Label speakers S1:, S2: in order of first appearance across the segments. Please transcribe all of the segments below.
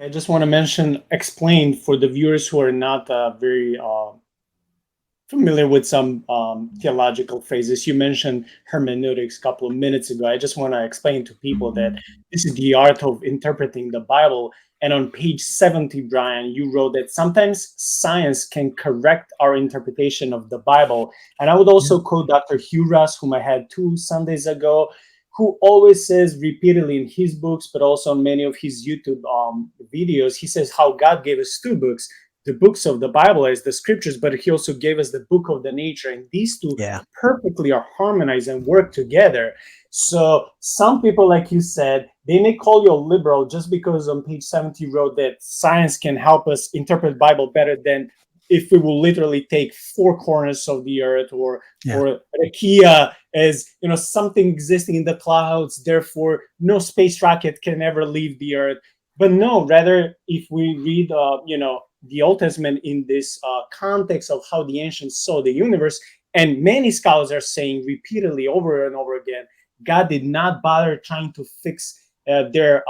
S1: I just want to explain for the viewers who are not very familiar with some theological phrases. You mentioned hermeneutics a couple of minutes ago. I just want to explain to people that this is the art of interpreting the Bible. And on page 70, Brian, you wrote that sometimes science can correct our interpretation of the Bible. And I would
S2: Yeah.
S1: also quote Dr. Hugh Ross, whom I had 2 Sundays ago, who always says repeatedly in his books, but also in many of his YouTube videos, he says how God gave us 2 books, the books of the Bible as the scriptures, but he also gave us the book of the nature. And these two
S2: Yeah.
S1: perfectly are harmonized and work together. So some people, like you said, they may call you a liberal just because on page 70 you wrote that science can help us interpret Bible better than if we will literally take 4 corners of the earth,
S2: Yeah.
S1: or IKEA as something existing in the clouds, therefore no space rocket can ever leave the earth. But no, rather, if we read the Old Testament in this context of how the ancients saw the universe, and many scholars are saying repeatedly over and over again, God did not bother trying to fix their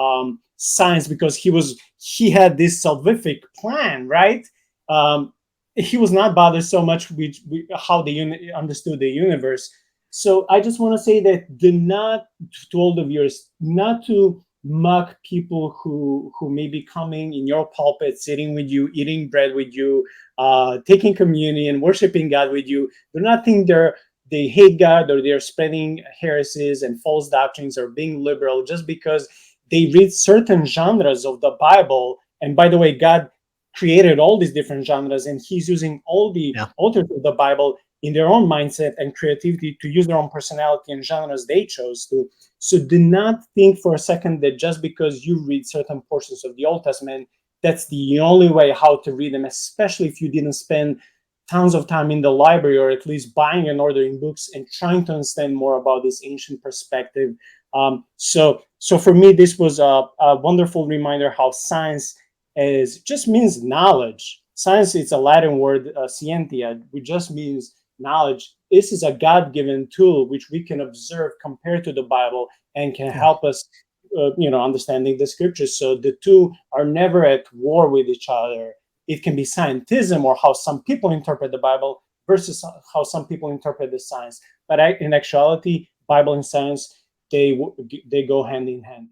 S1: science because he had this salvific plan, right? Um, he was not bothered so much with how they understood the universe. So I just want to say that do not, to all the viewers, not to mock people who may be coming in your pulpit, sitting with you, eating bread with you, taking communion, worshiping God with you. Do not think they hate God or they're spreading heresies and false doctrines or being liberal just because they read certain genres of the Bible. And by the way, God created all these different genres, and He's using all the
S2: Yeah.
S1: authors of the Bible in their own mindset and creativity to use their own personality and genres they chose to. So do not think for a second that just because you read certain portions of the Old Testament, that's the only way how to read them, especially if you didn't spend tons of time in the library or at least buying and ordering books and trying to understand more about this ancient perspective. So for me, this was a wonderful reminder how science is just means knowledge. Science is a Latin word, scientia, which just means knowledge. This is a God-given tool which we can observe compared to the Bible and can
S2: Yeah.
S1: help us, understanding the scriptures. So the two are never at war with each other. It can be scientism or how some people interpret the Bible versus how some people interpret the science. But in actuality, Bible and science they go hand in hand.